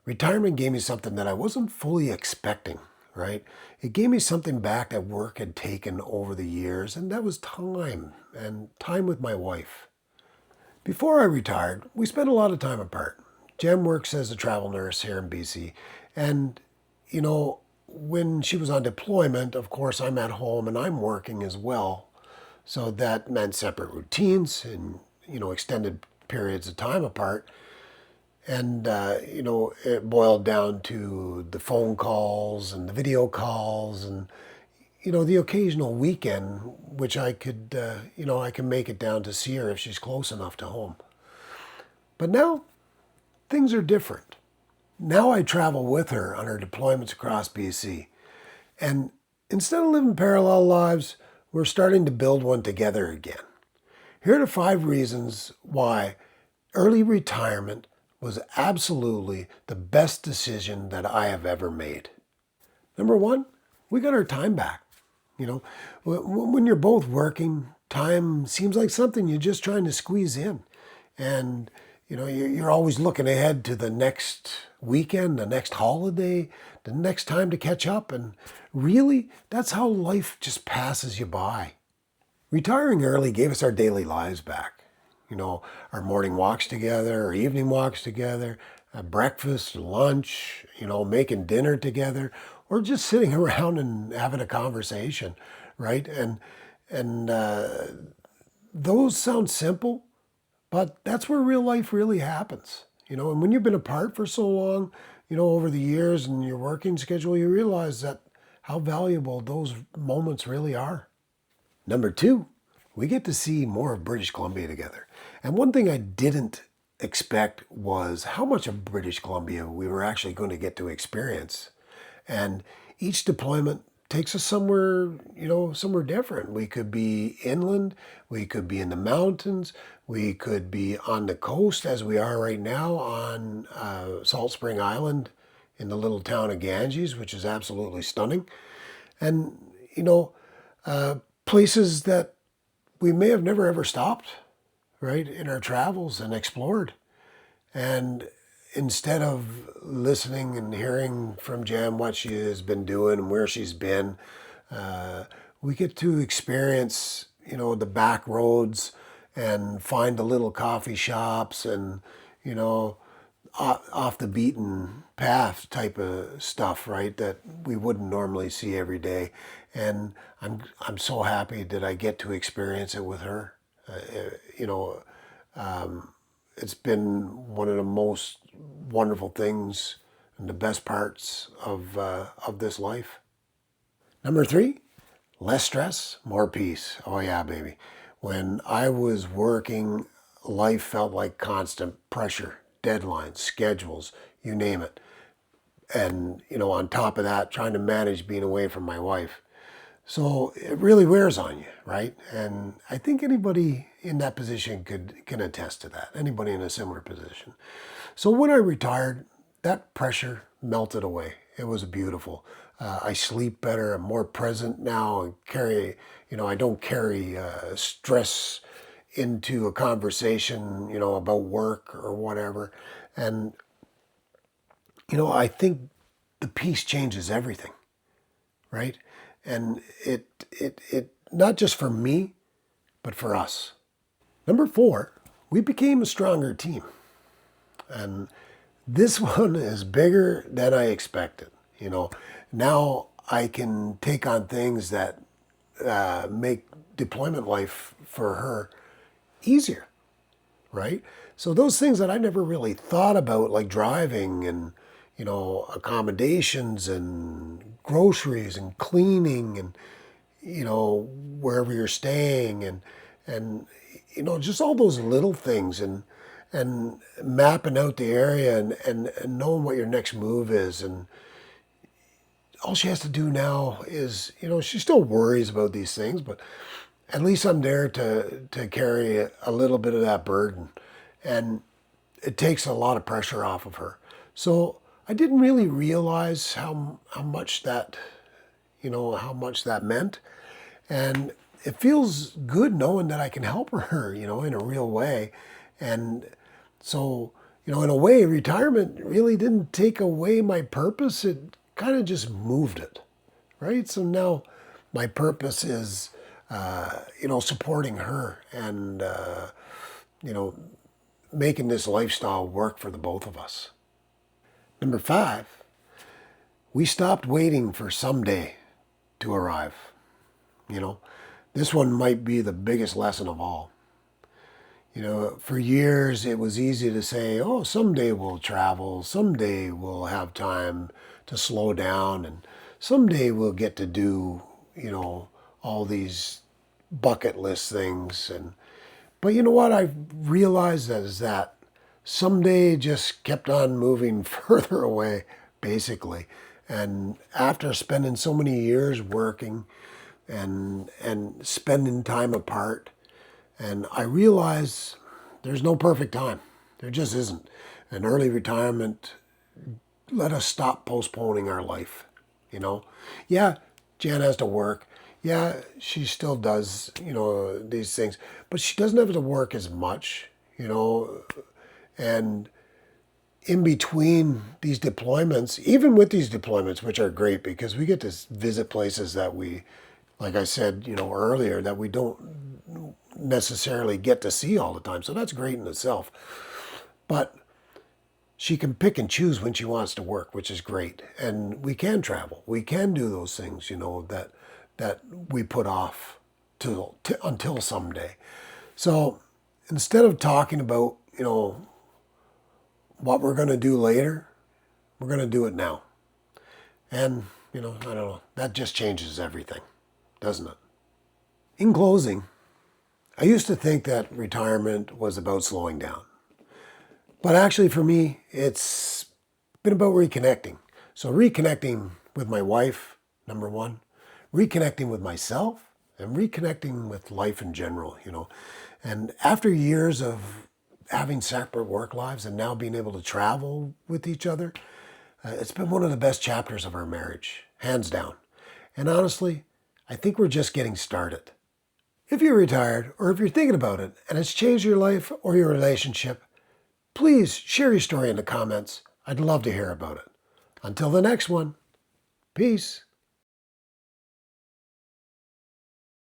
Retirement gave me something that I wasn't fully expecting, right? It gave me something back that work had taken over the years, and that was time and time with my wife. Before I retired, we spent a lot of time apart. Jen works as a travel nurse here in BC, and you know, when she was on deployment, of course, I'm at home and I'm working as well. So that meant separate routines and, extended periods of time apart. And, it boiled down to the phone calls and the video calls and, the occasional weekend, which I could, I can make it down to see her if she's close enough to home. But now things are different. Now I travel with her on her deployments across BC. And instead of living parallel lives, we're starting to build one together again. Here are the 5 reasons why early retirement was absolutely the best decision that I have ever made. Number 1, we got our time back. When you're both working, time seems like something you're just trying to squeeze in. And, you're always looking ahead to the next weekend, the next holiday, the next time to catch up. And really, that's how life just passes you by. Retiring early gave us our daily lives back. Our morning walks together, our evening walks together, breakfast, lunch, making dinner together, or just sitting around and having a conversation, right? And those sound simple, but that's where real life really happens. And when you've been apart for so long, over the years and your working schedule, you realize that how valuable those moments really are. Number 2, we get to see more of British Columbia together. And one thing I didn't expect was how much of British Columbia we were actually going to get to experience. And each deployment takes us somewhere, somewhere different. We could be inland, we could be in the mountains, we could be on the coast as we are right now on Salt Spring Island in the little town of Ganges, which is absolutely stunning. And, places that we may have never ever stopped, right, in our travels and explored. And instead of listening and hearing from Jen what she has been doing and where she's been, we get to experience, the back roads and find the little coffee shops and, off the beaten path type of stuff, right, that we wouldn't normally see every day. And I'm so happy that I get to experience it with her. You know, it's been one of the most wonderful things and the best parts of this life. Number 3, less stress, more peace. Oh yeah, baby. When I was working, life felt like constant pressure, deadlines, schedules, you name it. And, on top of that, trying to manage being away from my wife. So it really wears on you, right? And I think anybody in that position can attest to that. Anybody in a similar position. So when I retired, that pressure melted away. It was beautiful. I sleep better. I'm more present now. I don't carry stress into a conversation, about work or whatever. And, I think the peace changes everything, right? And it not just for me, but for us. Number 4, we became a stronger team. And this one is bigger than I expected. Now I can take on things that make deployment life for her easier, right? So those things that I never really thought about, like driving and, accommodations and groceries and cleaning and, wherever you're staying and just all those little things and mapping out the area and knowing what your next move is. And all she has to do now is, she still worries about these things, but at least I'm there to carry a little bit of that burden. And it takes a lot of pressure off of her. So I didn't really realize how much that, how much that meant. And it feels good knowing that I can help her, in a real way. And so, In a way, retirement really didn't take away my purpose. It kind of just moved it, right? So now my purpose is, supporting her and, you know, making this lifestyle work for the both of us. Number 5, we stopped waiting for someday to arrive. This one might be the biggest lesson of all. For years it was easy to say, oh, someday we'll travel, someday we'll have time to slow down, and someday we'll get to do, all these bucket list things. But you know what I realized is that someday just kept on moving further away, basically. And after spending so many years working and spending time apart, and I realize there's no perfect time. There just isn't. An early retirement let us stop postponing our life. Yeah, Jan has to work. Yeah, she still does, these things, but she doesn't have to work as much, and in between these deployments, even with these deployments, which are great because we get to visit places that we, like I said, earlier, that we don't necessarily get to see all the time. So that's great in itself. But she can pick and choose when she wants to work, which is great. And we can travel. We can do those things, that we put off until someday. So instead of talking about, what we're going to do later, we're going to do it now. And, I don't know, that just changes everything, doesn't it? In closing, I used to think that retirement was about slowing down. But actually for me, it's been about reconnecting. So reconnecting with my wife, number 1, reconnecting with myself, and reconnecting with life in general, And after years of having separate work lives and now being able to travel with each other, it's been one of the best chapters of our marriage, hands down. And honestly, I think we're just getting started. If you're retired or if you're thinking about it and it's changed your life or your relationship, please share your story in the comments. I'd love to hear about it. Until the next one, peace.